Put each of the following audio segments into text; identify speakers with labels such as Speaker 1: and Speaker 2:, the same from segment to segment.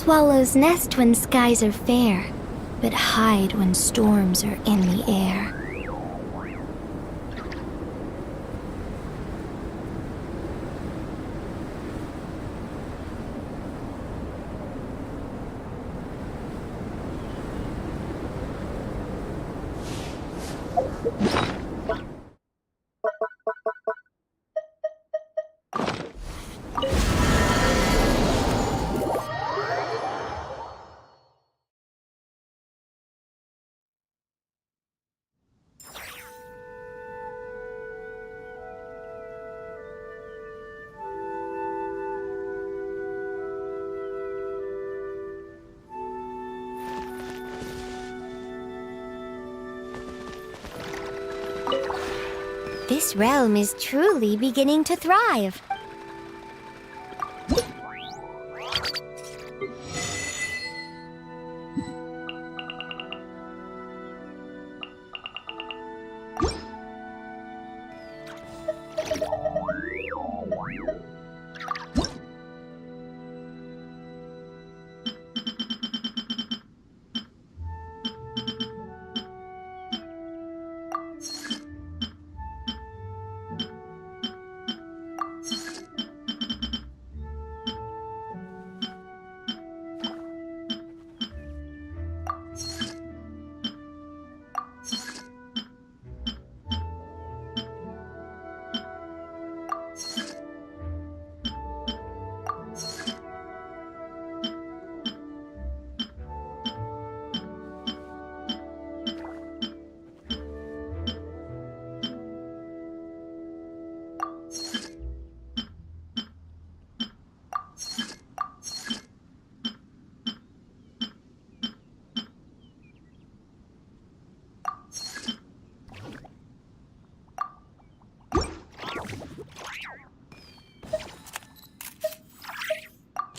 Speaker 1: Swallows nest when skies are fair, but hide when storms are in the air. This realm is truly beginning to thrive.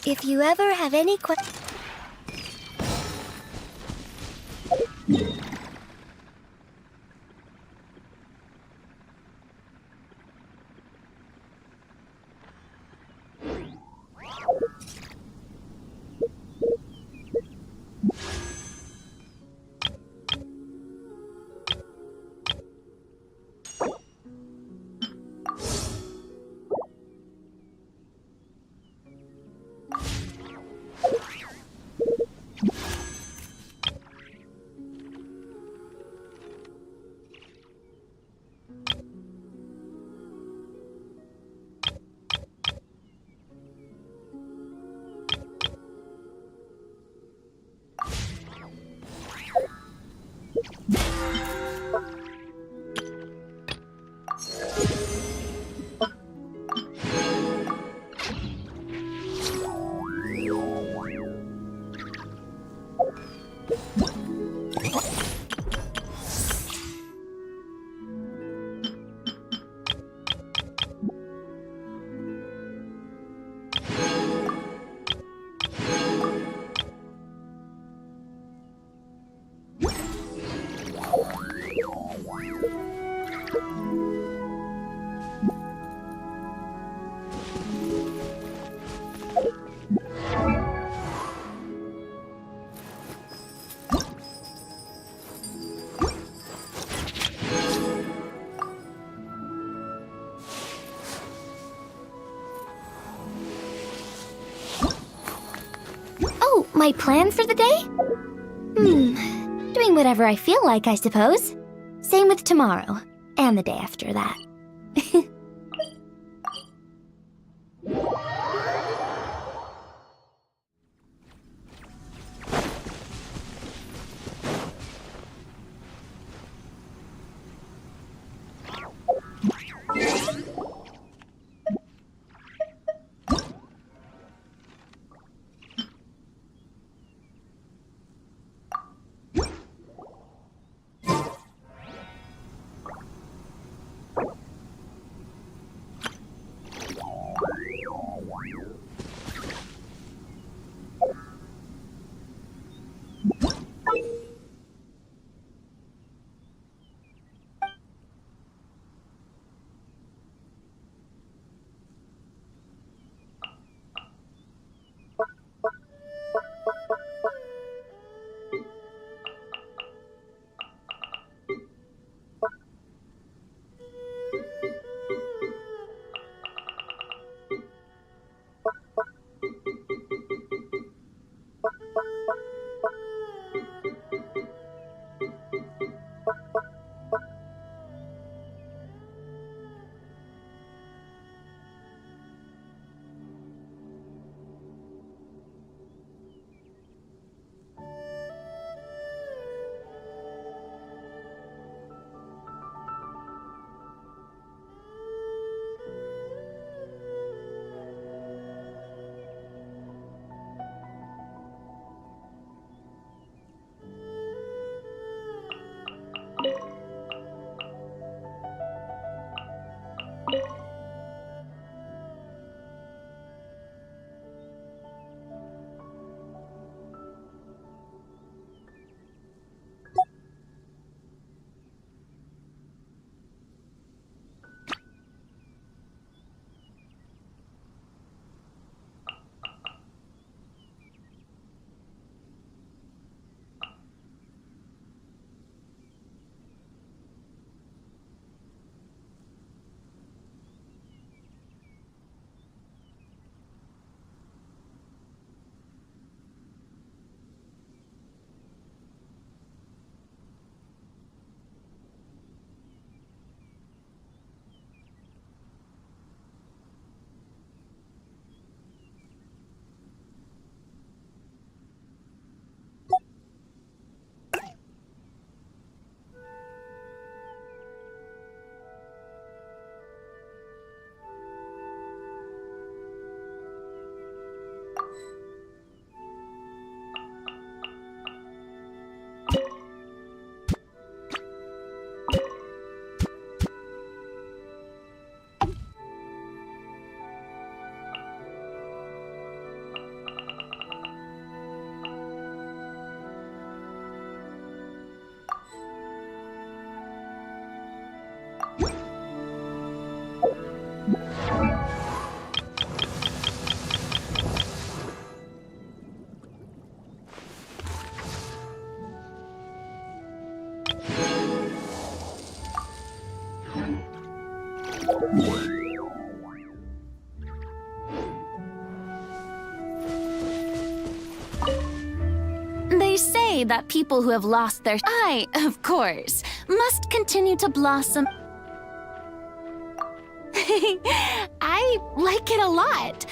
Speaker 1: If you ever have any questions... Oh, my plan for the day? Doing whatever I feel like, I suppose. Same with tomorrow, and the day after that.
Speaker 2: They say that people who have lost their eye, of course, must continue to blossom. I like it a lot.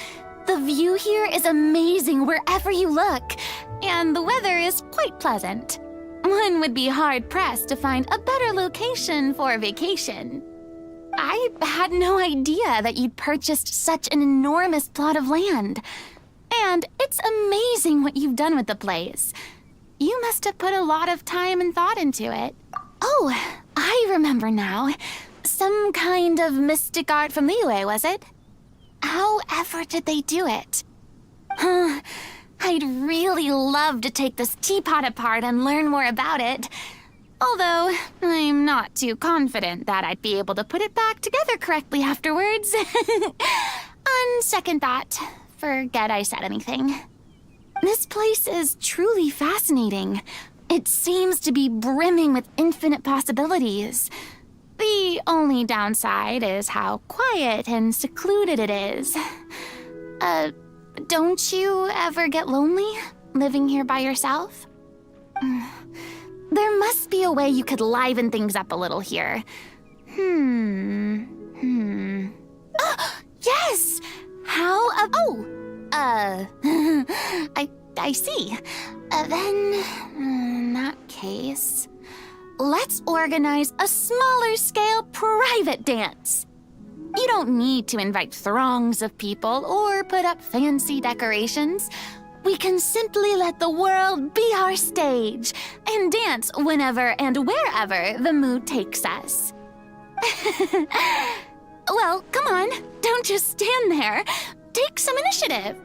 Speaker 2: The view here is amazing wherever you look, and the weather is quite pleasant. One would be hard-pressed to find a better location for a vacation. I had no idea that you'd purchased such an enormous plot of land. And it's amazing what you've done with the place. You must have put a lot of time and thought into it. Oh, I remember now. Some kind of mystic art from Liyue, was it? However did they do it? I'd really love to take this teapot apart and learn more about it. Although, I'm not too confident that I'd be able to put it back together correctly afterwards. On second thought, forget I said anything. This place is truly fascinating. It seems to be brimming with infinite possibilities. The only downside is how quiet and secluded it is. Don't you ever get lonely living here by yourself? There must be a way you could liven things up a little here. Yes! I see. Then, in that case, let's organize a smaller-scale private dance. You don't need to invite throngs of people or put up fancy decorations. We can simply let the world be our stage and dance whenever and wherever the mood takes us. Well, come on, don't just stand there. Take some initiative.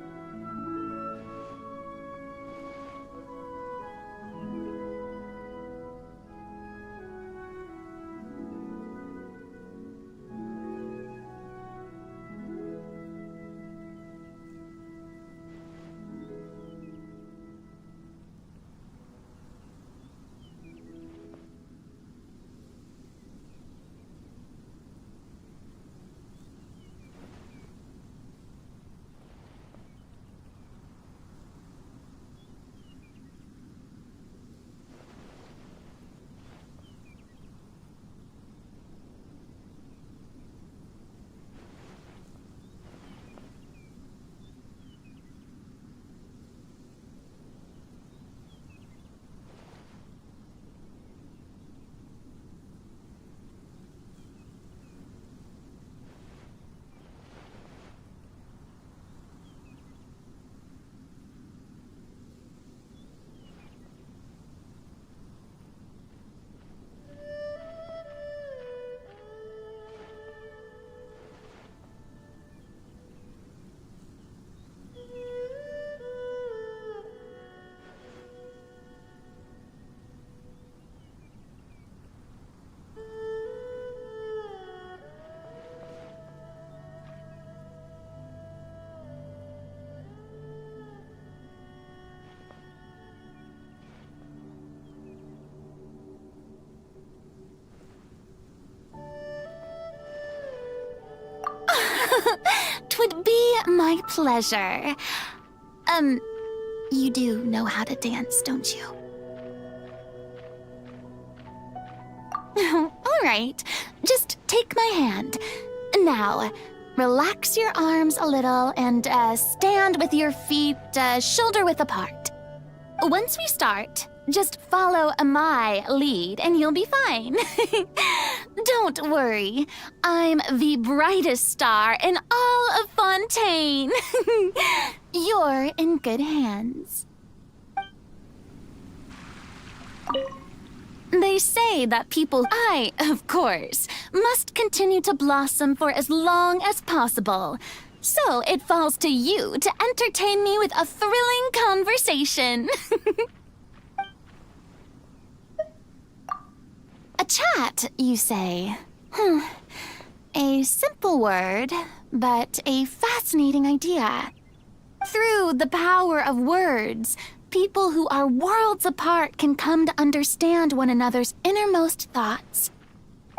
Speaker 2: Twould be my pleasure. You do know how to dance, don't you? All right, just take my hand. Now, relax your arms a little and stand with your feet shoulder-width apart. Once we start, just follow my lead and you'll be fine. Don't worry, I'm the brightest star in all of Fontaine. You're in good hands. They say that people, of course, must continue to blossom for as long as possible. So it falls to you to entertain me with a thrilling conversation. A chat, you say? A simple word, but a fascinating idea. Through the power of words, people who are worlds apart can come to understand one another's innermost thoughts.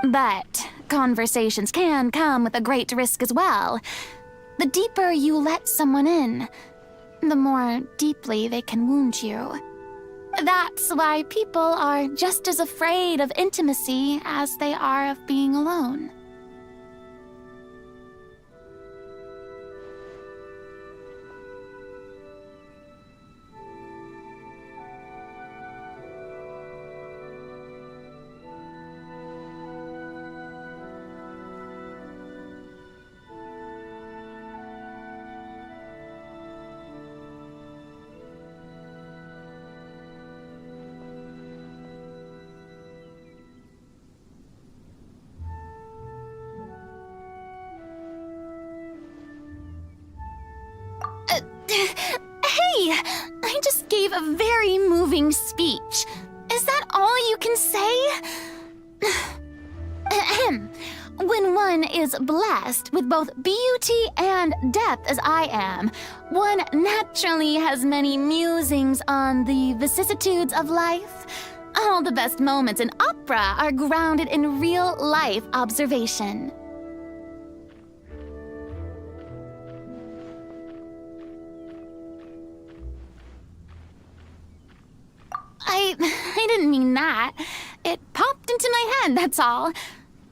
Speaker 2: But conversations can come with a great risk as well. The deeper you let someone in, the more deeply they can wound you. That's why people are just as afraid of intimacy as they are of being alone. Hey! I just gave a very moving speech. Is that all you can say? Ahem. When one is blessed with both beauty and depth as I am, one naturally has many musings on the vicissitudes of life. All the best moments in opera are grounded in real-life observation. I didn't mean that. It popped into my head, that's all.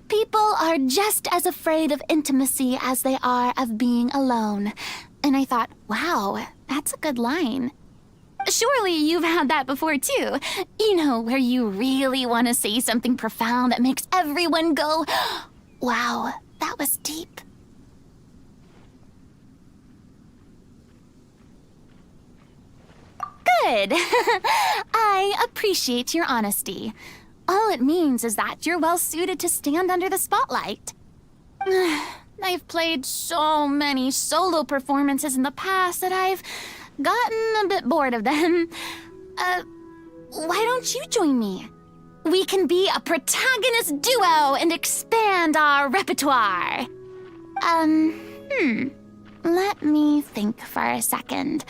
Speaker 2: People are just as afraid of intimacy as they are of being alone. And I thought, wow, that's a good line. Surely you've had that before too. You know, where you really want to say something profound that makes everyone go, wow, that was deep. Good. I appreciate your honesty. All it means is that you're well suited to stand under the spotlight. I've played so many solo performances in the past that I've gotten a bit bored of them. Why don't you join me? We can be a protagonist duo and expand our repertoire. Let me think for a second.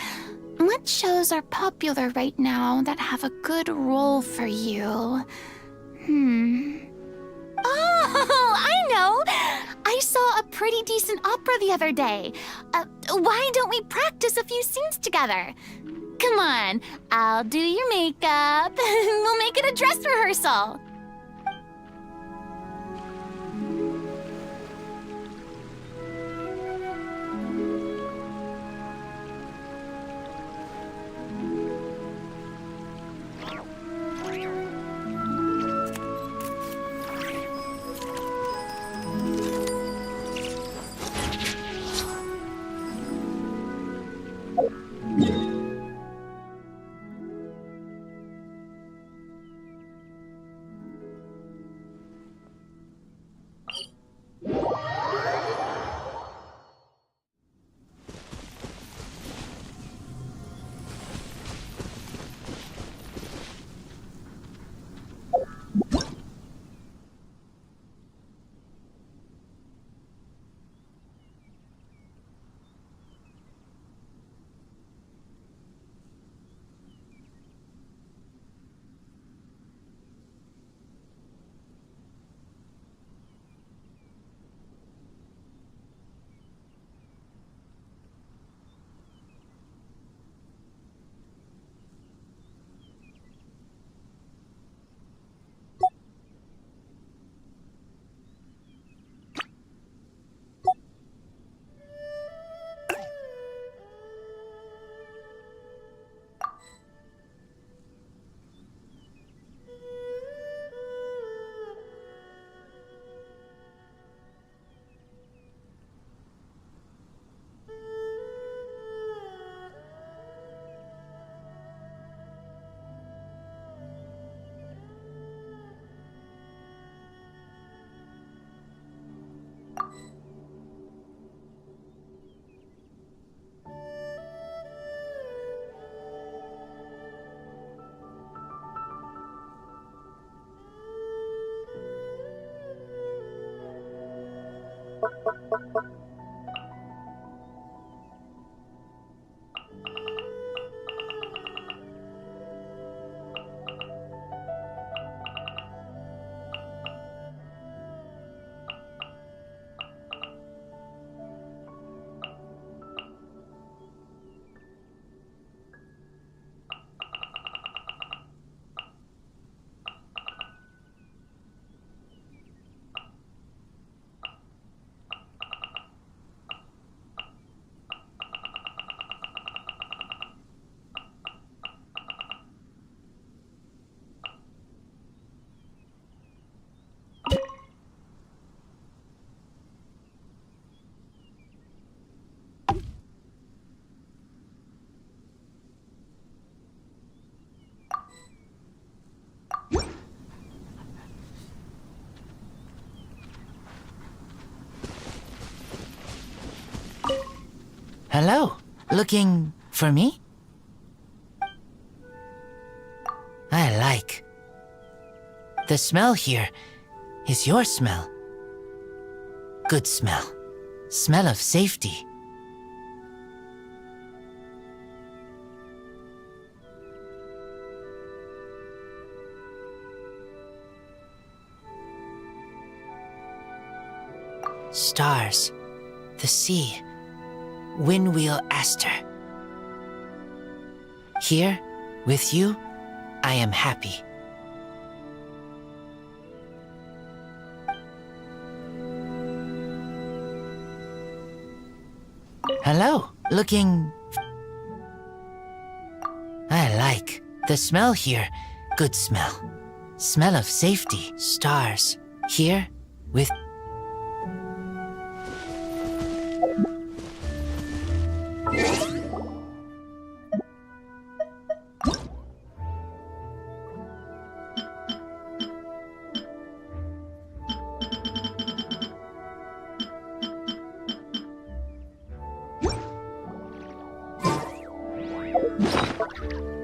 Speaker 2: What shows are popular right now that have a good role for you? Oh, I know! I saw a pretty decent opera the other day. Why don't we practice a few scenes together? Come on, I'll do your makeup. We'll make it a dress rehearsal.
Speaker 3: Hello, looking for me? I like. The smell here is your smell. Good smell. Smell of safety. Stars, the sea, Windwheel Aster. Here, with you, I am happy. Hello, looking... I like. The smell here, good smell. Smell of safety, stars. Here, with...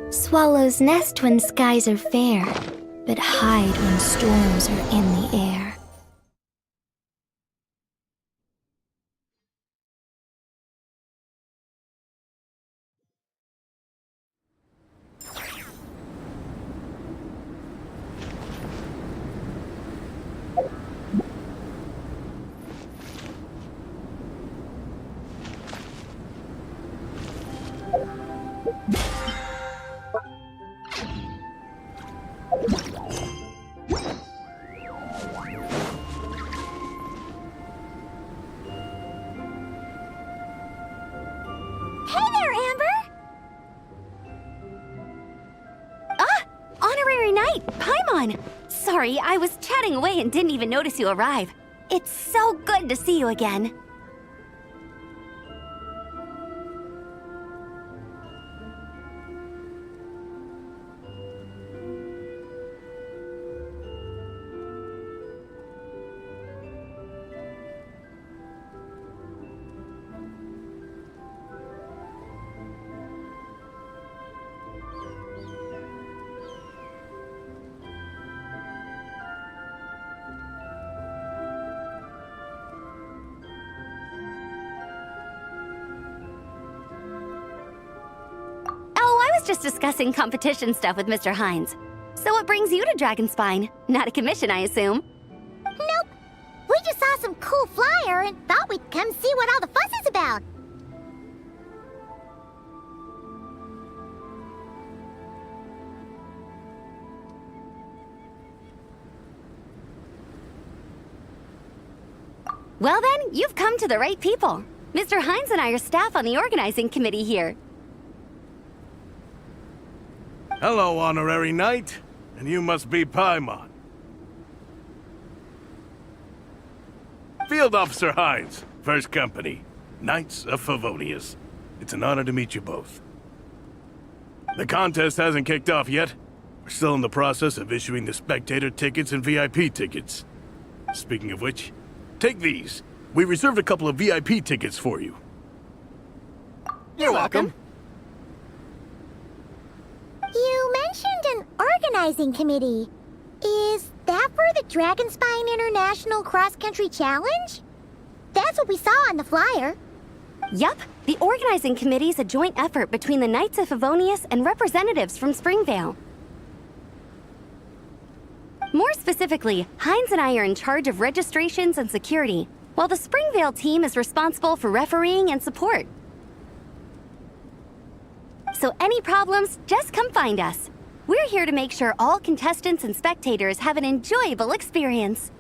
Speaker 1: Swallows nest when skies are fair, but hide when storms are in the air.
Speaker 2: Hey there, Amber! Honorary Knight, Paimon! Sorry, I was chatting away and didn't even notice you arrive. It's so good to see you again. Just discussing competition stuff with Mr. Hines. So what brings you to Dragonspine? Not a commission, I assume?
Speaker 4: Nope. We just saw some cool flyer and thought we'd come see what all the fuss is about.
Speaker 2: Well then, you've come to the right people. Mr. Hines and I are staff on the organizing committee here.
Speaker 5: Hello, Honorary Knight. And you must be Paimon. Field Officer Hines, First Company, Knights of Favonius. It's an honor to meet you both. The contest hasn't kicked off yet. We're still in the process of issuing the spectator tickets and VIP tickets. Speaking of which, take these. We reserved a couple of VIP tickets for you.
Speaker 2: You're welcome.
Speaker 4: You mentioned an organizing committee. Is that for the Dragonspine International Cross Country Challenge? That's what we saw on the flyer.
Speaker 2: Yup, the organizing committee is a joint effort between the Knights of Favonius and representatives from Springvale. More specifically, Hines and I are in charge of registrations and security, while the Springvale team is responsible for refereeing and support. So any problems, just come find us. We're here to make sure all contestants and spectators have an enjoyable experience.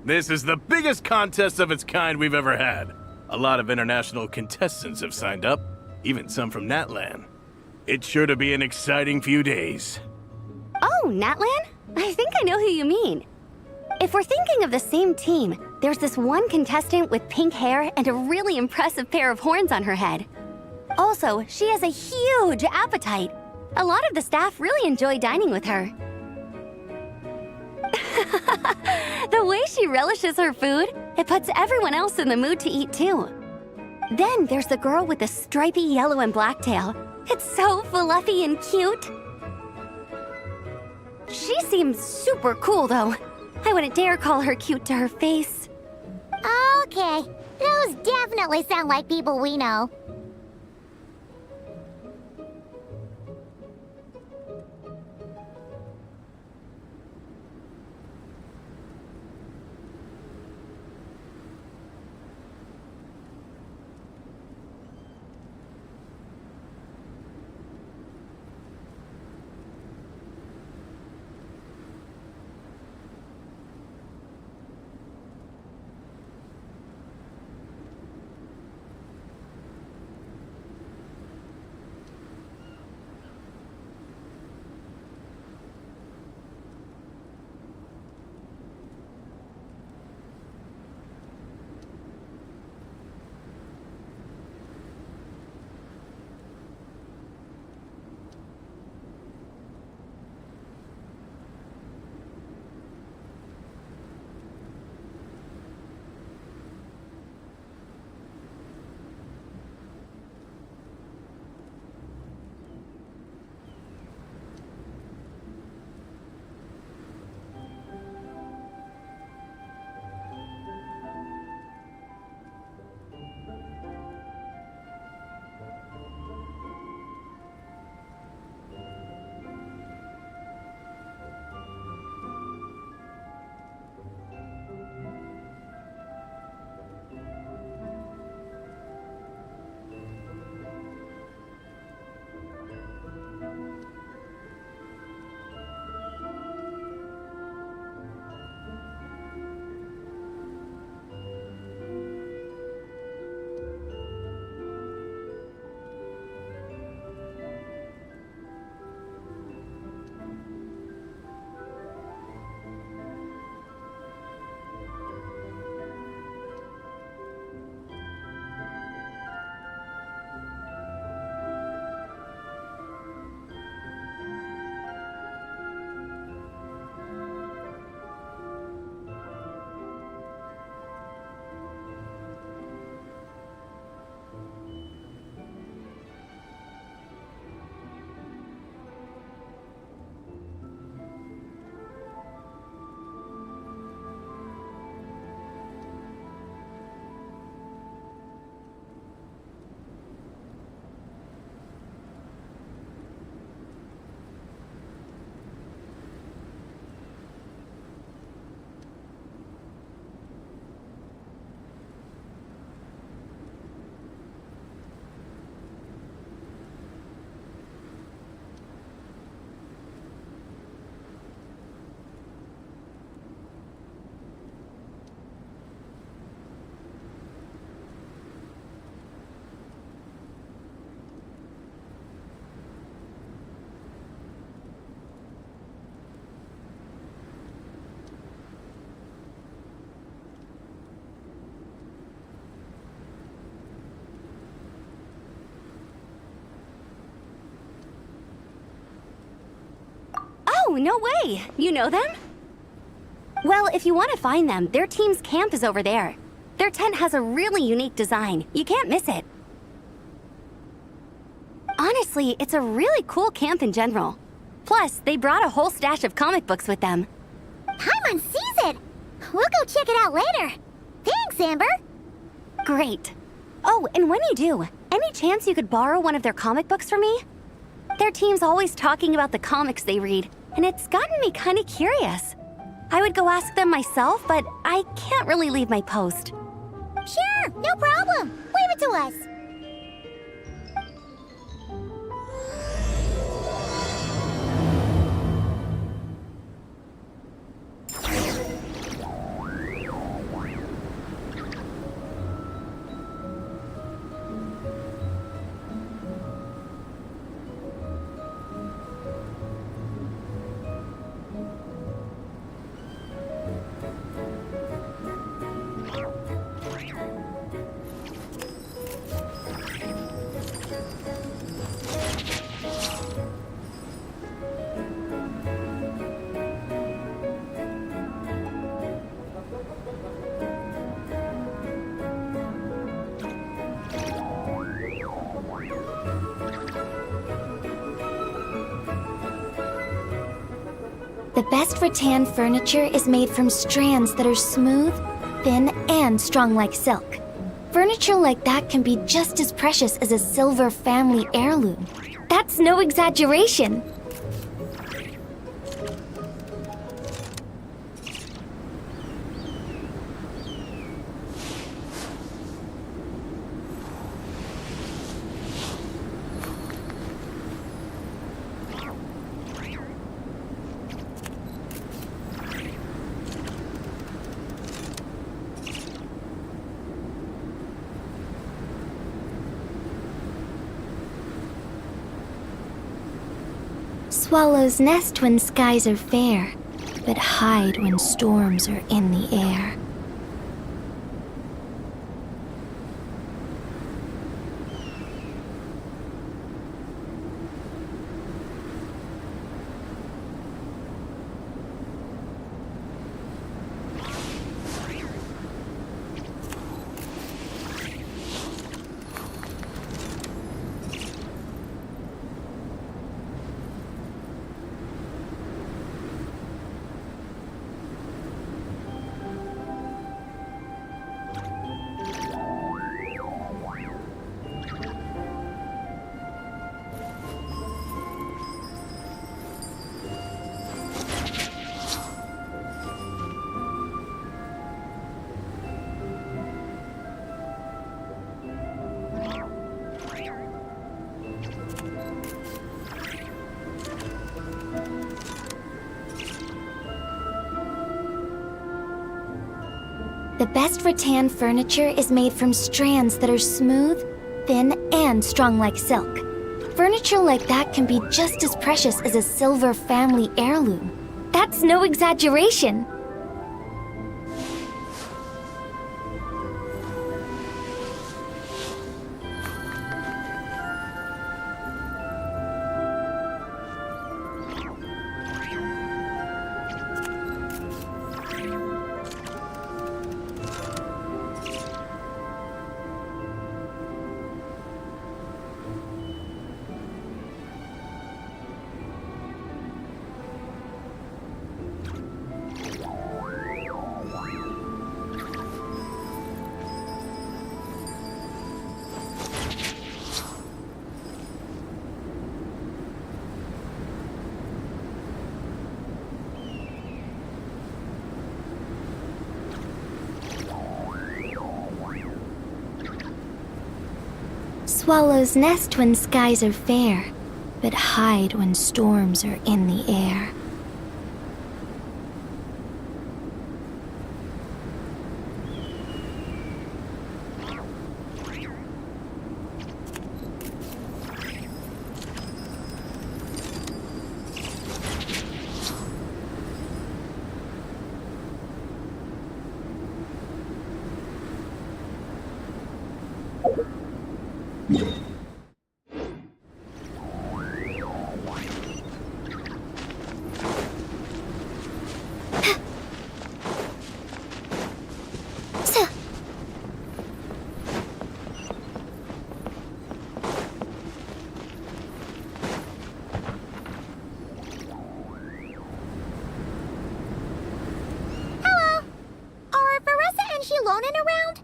Speaker 5: This is the biggest contest of its kind we've ever had. A lot of international contestants have signed up, even some from Natlan. It's sure to be an exciting few days.
Speaker 6: Oh, Natlan? I think I know who you mean. If we're thinking of the same team, there's this one contestant with pink hair and a really impressive pair of horns on her head. Also, she has a huge appetite. A lot of the staff really enjoy dining with her. The way she relishes her food, it puts everyone else in the mood to eat too. Then there's the girl with the stripy yellow and black tail. It's so fluffy and cute. She seems super cool though. I wouldn't dare call her cute to her face.
Speaker 4: Okay, those definitely sound like people we know.
Speaker 6: Oh, no way! You know them? Well, if you want to find them, their team's camp is over there. Their tent has a really unique design. You can't miss it. Honestly, it's a really cool camp in general. Plus, they brought a whole stash of comic books with them.
Speaker 4: Paimon sees it! We'll go check it out later. Thanks, Amber!
Speaker 6: Great. Oh, and when you do, any chance you could borrow one of their comic books from me? Their team's always talking about the comics they read, and it's gotten me kind of curious. I would go ask them myself, but I can't really leave my post.
Speaker 4: Sure, no problem. Leave it to us.
Speaker 1: The best rattan furniture is made from strands that are smooth, thin, and strong like silk. Furniture like that can be just as precious as a silver family heirloom. That's no exaggeration. Swallows nest when skies are fair, but hide when storms are in the air. The best rattan furniture is made from strands that are smooth, thin, and strong like silk. Furniture like that can be just as precious as a silver family heirloom. That's no exaggeration. Swallows nest when skies are fair, but hide when storms are in the air.
Speaker 4: Around?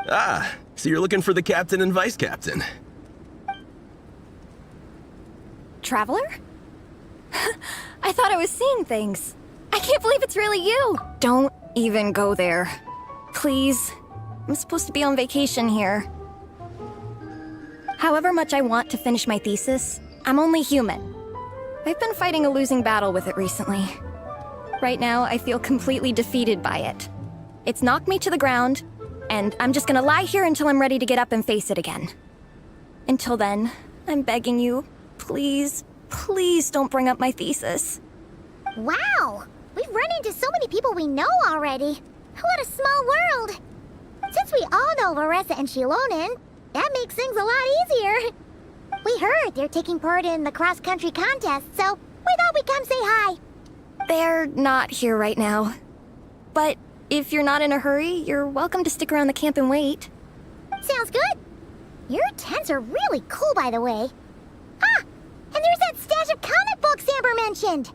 Speaker 7: Ah, so you're looking for the captain and vice captain.
Speaker 6: Traveler? I thought I was seeing things. I can't believe it's really you. Don't even go there. Please. I'm supposed to be on vacation here. However much I want to finish my thesis, I'm only human. I've been fighting a losing battle with it recently. Right now, I feel completely defeated by it. It's knocked me to the ground, and I'm just gonna lie here until I'm ready to get up and face it again. Until then, I'm begging you, please, please don't bring up my thesis.
Speaker 4: Wow! We've run into so many people we know already. What a small world! Since we all know Varessa and Shilonen, that makes things a lot easier. We heard they're taking part in the cross-country contest, so we thought we'd come say hi.
Speaker 6: They're not here right now. But if you're not in a hurry, you're welcome to stick around the camp and wait.
Speaker 4: Sounds good. Your tents are really cool, by the way. Ah! And there's that stash of comic books Amber mentioned!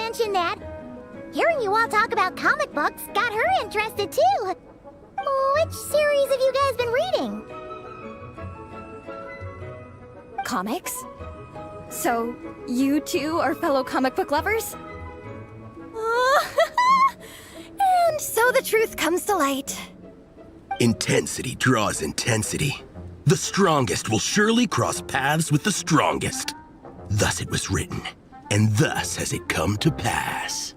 Speaker 4: mention that. Hearing you all talk about comic books got her interested too. Which series have you guys been reading?
Speaker 6: Comics? So, you two are fellow comic book lovers? And so the truth comes to light.
Speaker 7: Intensity draws intensity. The strongest will surely cross paths with the strongest. Thus it was written, and thus has it come to pass.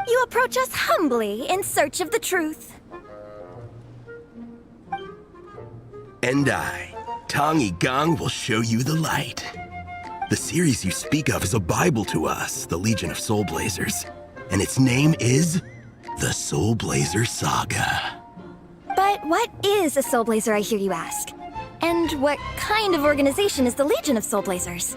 Speaker 6: You approach us humbly in search of the truth.
Speaker 7: And I, Tong Gang, will show you the light. The series you speak of is a Bible to us, the Legion of Soul Blazers, and its name is the Soul Blazer Saga.
Speaker 6: But what is a Soul Blazer, I hear you ask? And what kind of organization is the Legion of Soul Blazers?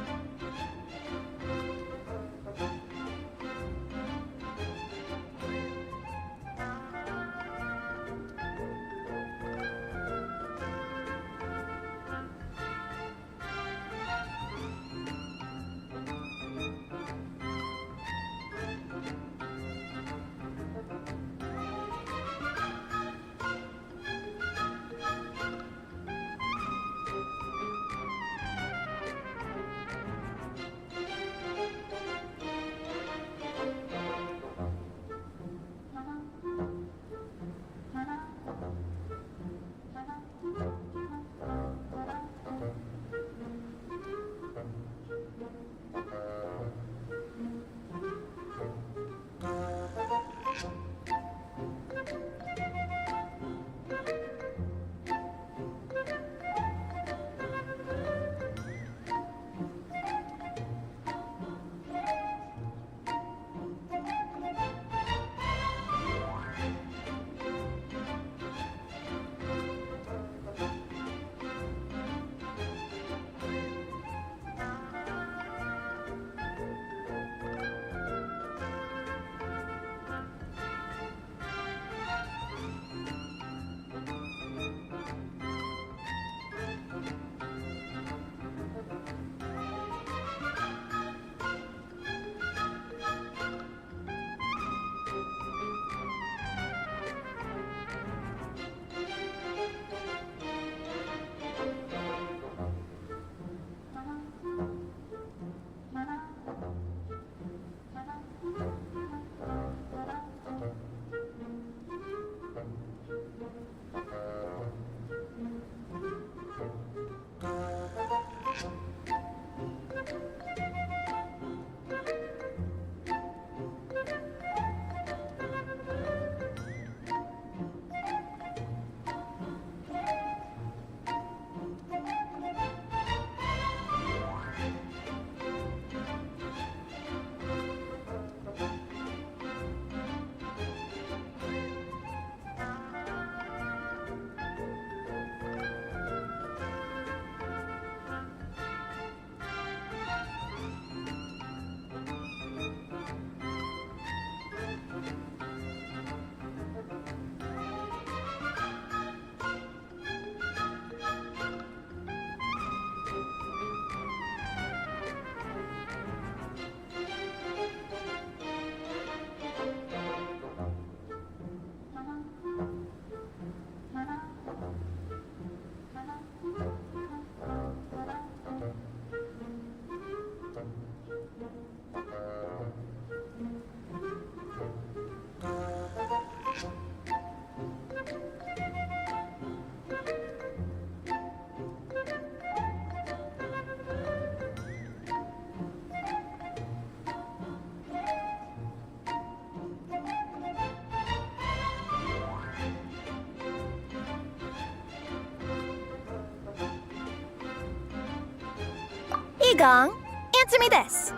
Speaker 6: Gong, answer me this.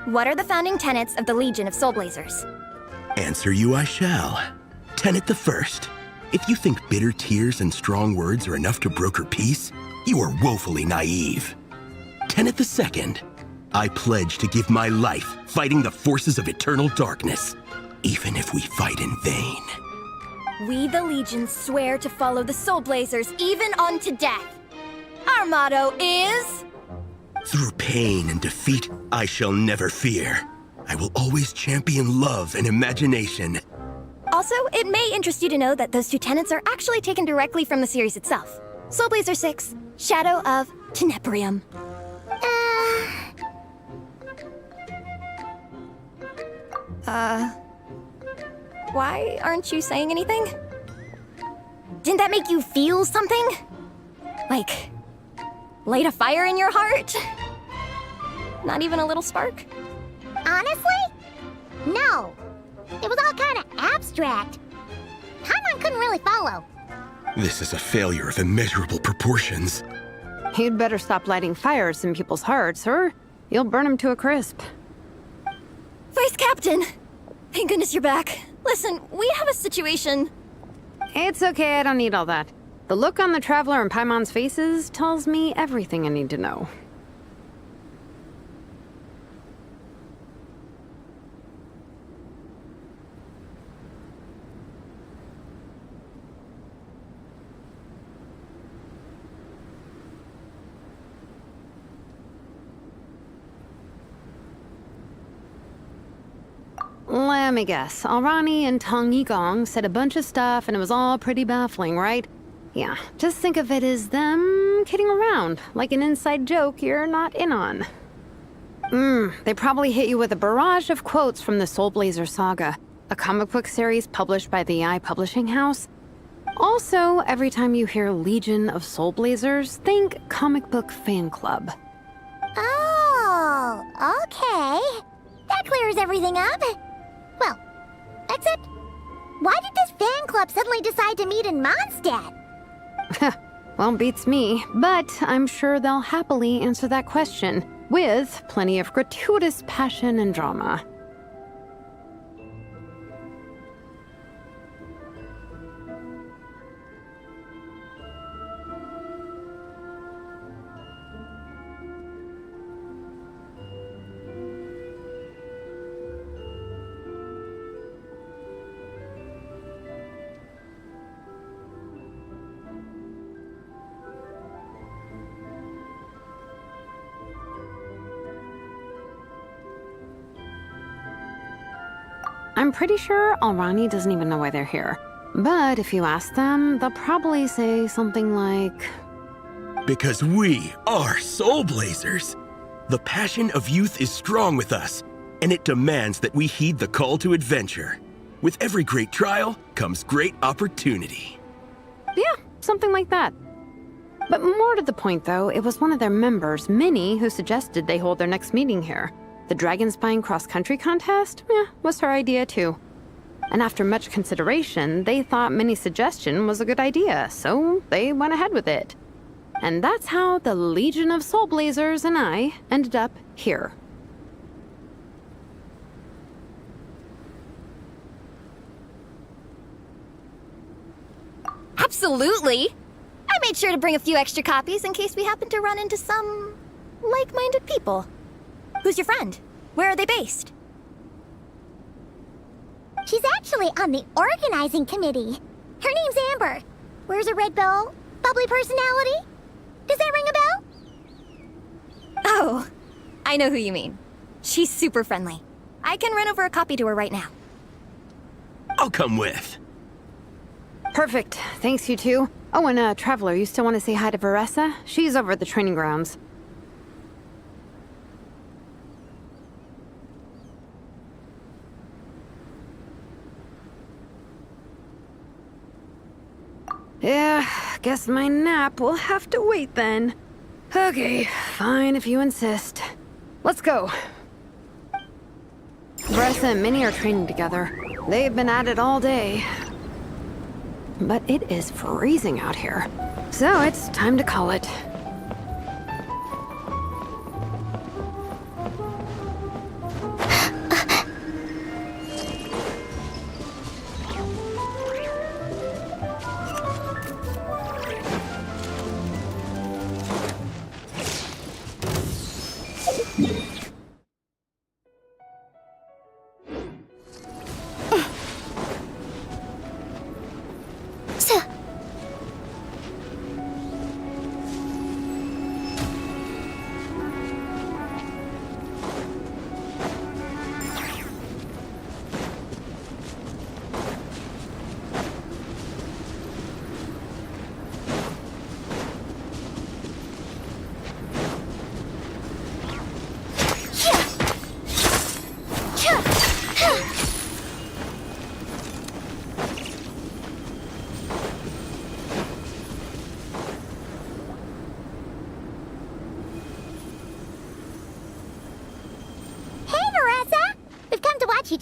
Speaker 6: What are the founding tenets of the Legion of Soul Blazers?
Speaker 7: Answer you I shall. Tenet the first. If you think bitter tears and strong words are enough to broker peace, you are woefully naive. Tenet the second. I pledge to give my life fighting the forces of eternal darkness, even if we fight in vain.
Speaker 6: We, the Legion, swear to follow the Soul Blazers even unto death. Our motto is...
Speaker 7: Through pain and defeat, I shall never fear. I will always champion love and imagination.
Speaker 8: Also, it may interest you to know that those two tenets are actually taken directly from the series itself. Soul Blazer 6, Shadow of Tenebrium. Why aren't you saying anything? Didn't that make you feel something? Like, light a fire in your heart? Not even a little spark?
Speaker 4: Honestly? No. It was all kind of abstract. Paimon couldn't really follow.
Speaker 7: This is a failure of immeasurable proportions.
Speaker 9: You'd better stop lighting fires in people's hearts, or you'll burn them to a crisp.
Speaker 8: Vice Captain! Thank goodness you're back. Listen, we have a situation.
Speaker 9: It's okay, I don't need all that. The look on the Traveler and Paimon's faces tells me everything I need to know. Let me guess. Alrani and Tong Yigong said a bunch of stuff and it was all pretty baffling, right? Yeah, just think of it as them kidding around, like an inside joke you're not in on. They probably hit you with a barrage of quotes from the Soul Blazer saga, a comic book series published by the Eye Publishing House. Also, every time you hear Legion of Soul Blazers, think comic book fan club.
Speaker 4: Oh, okay. That clears everything up. Well, except, why did this fan club suddenly decide to meet in Mondstadt?
Speaker 9: Well, beats me, but I'm sure they'll happily answer that question, with plenty of gratuitous passion and drama. I'm pretty sure Alrani doesn't even know why they're here. But if you ask them, they'll probably say something like...
Speaker 7: Because we are Soul Blazers. The passion of youth is strong with us, and it demands that we heed the call to adventure. With every great trial comes great opportunity.
Speaker 9: Yeah, something like that. But more to the point, though, it was one of their members, Minnie, who suggested they hold their next meeting here. The Dragon Spine cross-country contest? Was her idea, too. And after much consideration, they thought Minnie's suggestion was a good idea, so they went ahead with it. And that's how the Legion of Soul Blazers and I ended up here.
Speaker 8: Absolutely! I made sure to bring a few extra copies in case we happen to run into some like-minded people. Who's your friend? Where are they based?
Speaker 4: She's actually on the organizing committee. Her name's Amber. Wears a red bow, bubbly personality. Does that ring a bell?
Speaker 8: Oh, I know who you mean. She's super friendly. I can run over a copy to her right now.
Speaker 7: I'll come with.
Speaker 9: Perfect. Thanks, you two. Oh, and Traveler, you still want to say hi to Veressa? She's over at the training grounds. Yeah, guess my nap will have to wait then. Okay, fine if you insist. Let's go. Veressa and Minnie are training together. They've been at it all day. But it is freezing out here. So it's time to call it.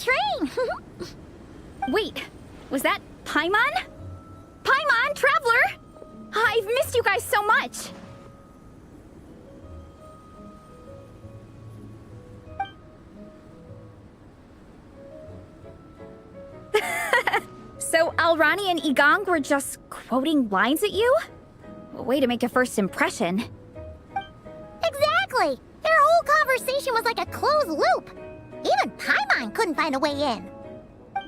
Speaker 4: train!
Speaker 8: Wait, was that Paimon? Paimon, Traveler! I've missed you guys so much! So Alrani and Igong were just quoting lines at you? Way to make a first impression.
Speaker 4: Exactly! Their whole conversation was like a closed loop. Even Paimon couldn't find a way in.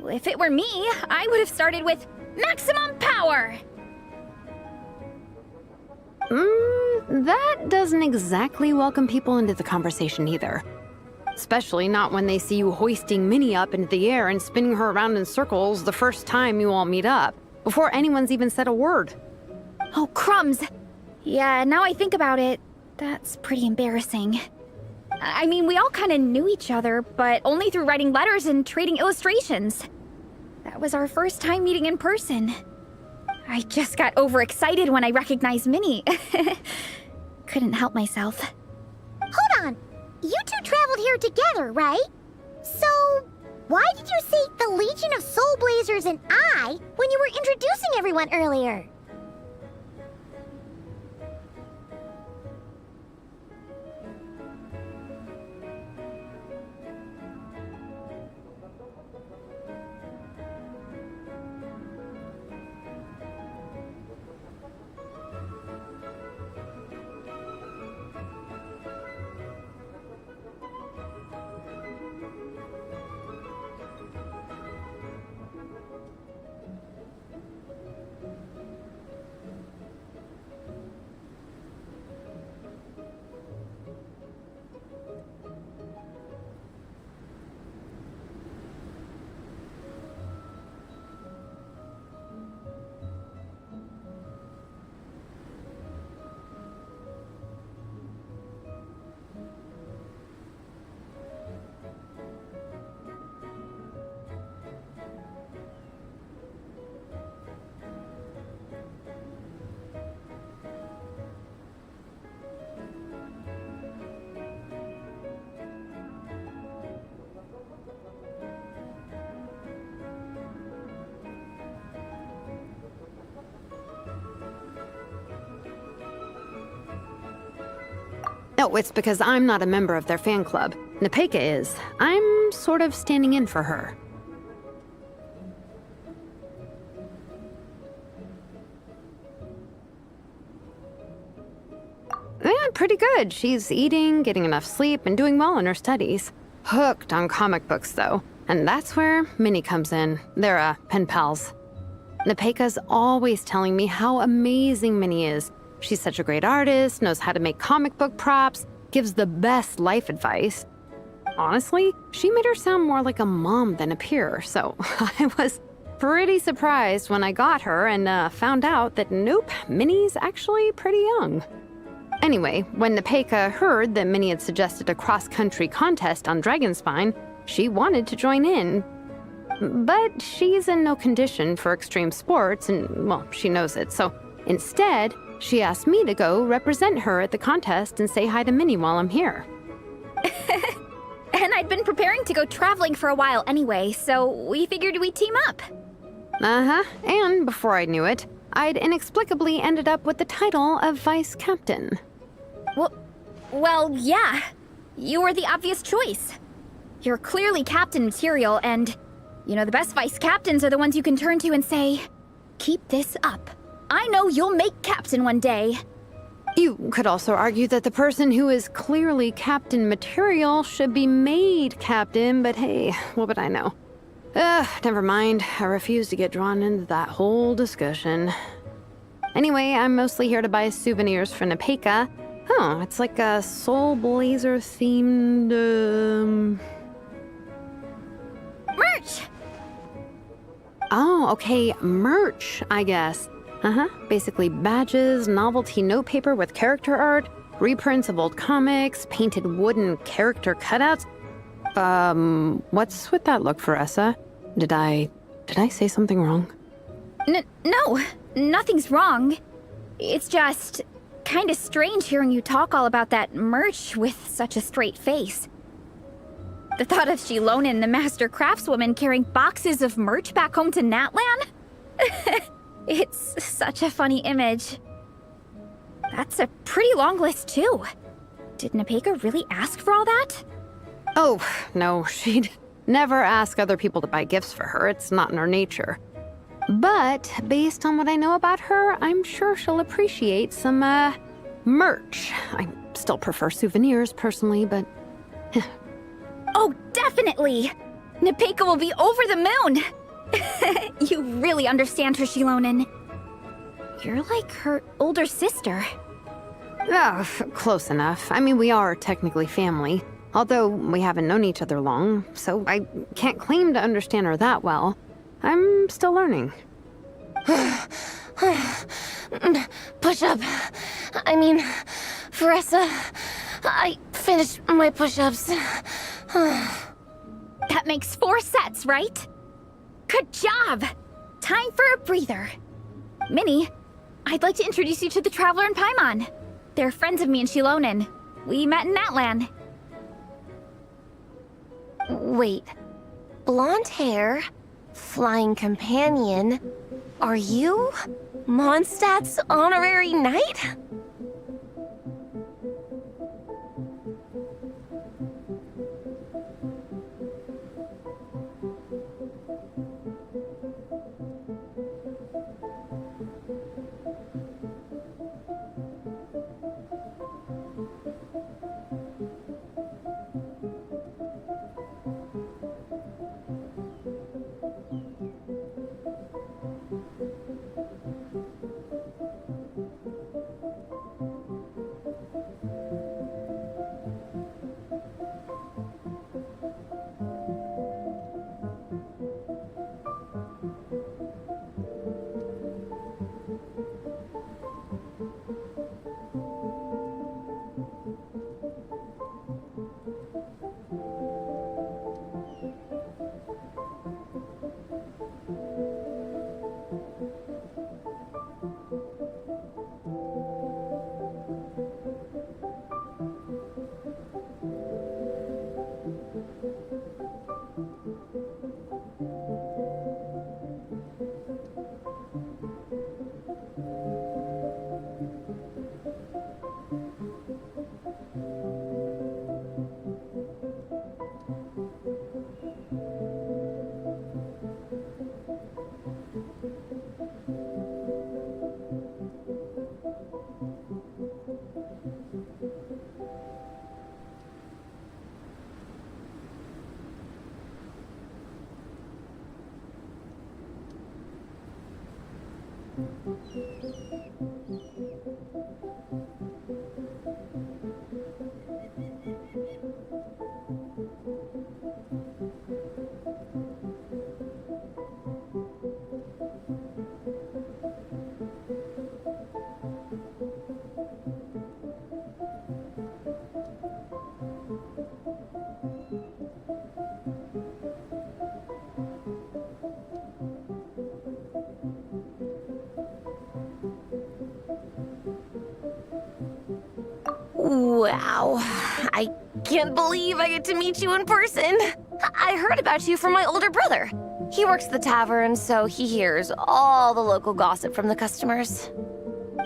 Speaker 8: If it were me, I would have started with maximum power!
Speaker 9: That doesn't exactly welcome people into the conversation either. Especially not when they see you hoisting Minnie up into the air and spinning her around in circles the first time you all meet up, before anyone's even said a word.
Speaker 8: Oh, crumbs! Yeah, now I think about it, that's pretty embarrassing. I mean, we all kind of knew each other, but only through writing letters and trading illustrations. That was our first time meeting in person. I just got overexcited when I recognized Minnie. Couldn't help myself.
Speaker 4: Hold on. You two traveled here together, right? So, why did you say the Legion of Soul Blazers and I when you were introducing everyone earlier?
Speaker 9: No, it's because I'm not a member of their fan club. Nepeka is. I'm sort of standing in for her. Yeah, pretty good. She's eating, getting enough sleep, and doing well in her studies. Hooked on comic books, though. And that's where Minnie comes in. They're, pen pals. Nepeka's always telling me how amazing Minnie is. She's such a great artist, knows how to make comic book props, gives the best life advice. Honestly, she made her sound more like a mom than a peer, so I was pretty surprised when I got her and found out that nope, Minnie's actually pretty young. Anyway, when Nepeka heard that Minnie had suggested a cross-country contest on Dragonspine, she wanted to join in. But she's in no condition for extreme sports, and, well, she knows it, so instead, she asked me to go represent her at the contest and say hi to Minnie while I'm here.
Speaker 8: And I'd been preparing to go traveling for a while anyway, so we figured we'd team up.
Speaker 9: Uh-huh, and before I knew it, I'd inexplicably ended up with the title of vice captain.
Speaker 8: Well, yeah. You were the obvious choice. You're clearly captain material, and, you know, the best vice captains are the ones you can turn to and say, keep this up. I know you'll make captain one day.
Speaker 9: You could also argue that the person who is clearly captain material should be made captain, but hey, what would I know? Never mind. I refuse to get drawn into that whole discussion. Anyway, I'm mostly here to buy souvenirs for Nepeka. Oh, it's like a Soul Blazer themed,
Speaker 8: Merch!
Speaker 9: Oh, okay, merch, I guess. Basically badges, novelty notepaper with character art, reprints of old comics, painted wooden character cutouts. What's with that look, Faressa? Did I say something wrong?
Speaker 8: No, nothing's wrong. It's just kind of strange hearing you talk all about that merch with such a straight face.
Speaker 10: The thought of Shilonen, the master craftswoman, carrying boxes of merch back home to Natlan? It's such a funny image. That's a pretty long list, too. Did Nepeka really ask for all that?
Speaker 9: Oh, no, she'd never ask other people to buy gifts for her. It's not in her nature. But based on what I know about her, I'm sure she'll appreciate some, merch. I still prefer souvenirs, personally, but...
Speaker 10: Oh, definitely! Nepeka will be over the moon! You really understand her, Shilonen. You're like her older sister.
Speaker 9: Oh, close enough. I mean, we are technically family, although we haven't known each other long, so I can't claim to understand her that well. I'm still learning.
Speaker 8: Push-up. I mean, Veressa, I finished my push-ups.
Speaker 10: That makes 4 sets, right? Good job! Time for a breather. Minnie, I'd like to introduce you to the Traveler and Paimon. They're friends of me and Shilonen. We met in Natlan.
Speaker 8: Wait. Blonde hair, flying companion. Are you Mondstadt's honorary knight? Wow, I can't believe I get to meet you in person. I heard about you from my older brother. He works at the tavern, so he hears all the local gossip from the customers.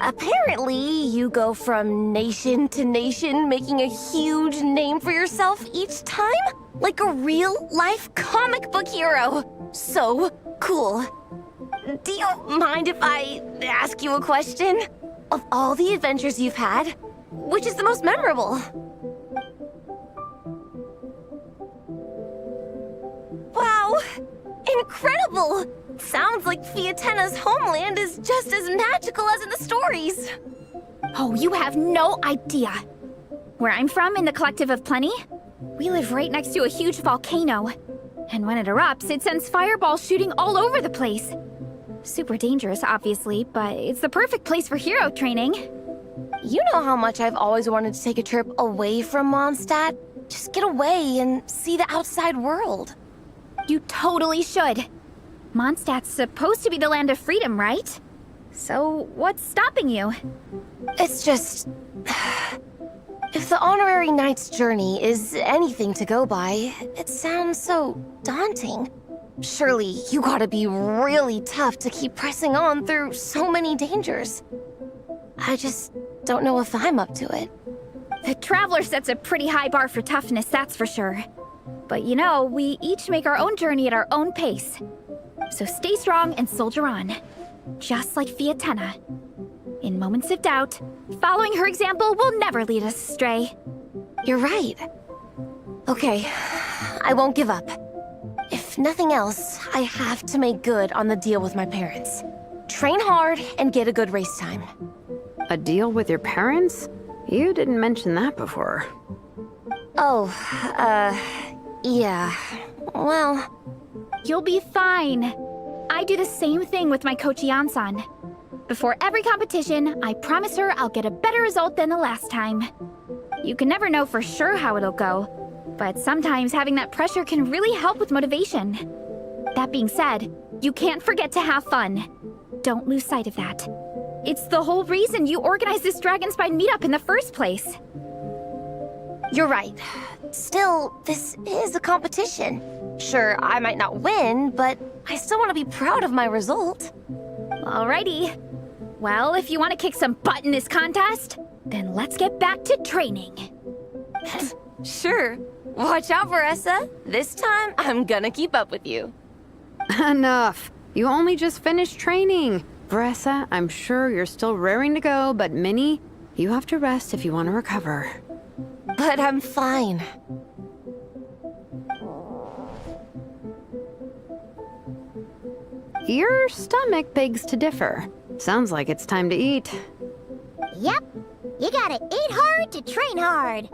Speaker 8: Apparently, you go from nation to nation, making a huge name for yourself each time? Like a real-life comic book hero. So cool. Do you mind if I ask you a question? Of all the adventures you've had, which is the most memorable? Wow! Incredible! Sounds like Fiatena's homeland is just as magical as in the stories.
Speaker 10: Oh, you have no idea. Where I'm from, in the Collective of Plenty, we live right next to a huge volcano. And when it erupts, it sends fireballs shooting all over the place. Super dangerous, obviously, but it's the perfect place for hero training.
Speaker 8: You know how much I've always wanted to take a trip away from Mondstadt? Just get away and see the outside world.
Speaker 10: You totally should. Mondstadt's supposed to be the land of freedom, right? So what's stopping you?
Speaker 8: It's just...
Speaker 11: If the honorary knight's journey is anything to go by, it sounds so daunting. Surely you gotta be really tough to keep pressing on through so many dangers. I just don't know if I'm up to it.
Speaker 10: The Traveler sets a pretty high bar for toughness, that's for sure. But you know, we each make our own journey at our own pace. So stay strong and soldier on. Just like Fiatena. In moments of doubt, following her example will never lead us astray.
Speaker 11: You're right. Okay, I won't give up. If nothing else, I have to make good on the deal with my parents. Train hard and get a good race time.
Speaker 9: A deal with your parents? You didn't mention that before.
Speaker 11: Oh, yeah. Well...
Speaker 10: You'll be fine. I do the same thing with my coach Ian-san. Before every competition, I promise her I'll get a better result than the last time. You can never know for sure how it'll go, but sometimes having that pressure can really help with motivation. That being said, you can't forget to have fun. Don't lose sight of that. It's the whole reason you organized this Dragonspine meetup in the first place.
Speaker 11: You're right. Still, this is a competition. Sure, I might not win, but I still want to be proud of my result.
Speaker 10: Alrighty. Well, if you want to kick some butt in this contest, then let's get back to training.
Speaker 11: Sure. Watch out, Veressa. This time, I'm gonna keep up with you.
Speaker 9: Enough. You only just finished training. Veressa, I'm sure you're still raring to go, but Minnie, you have to rest if you want to recover.
Speaker 11: But I'm fine.
Speaker 9: Your stomach begs to differ. Sounds like it's time to eat.
Speaker 4: Yep. You gotta eat hard to train hard.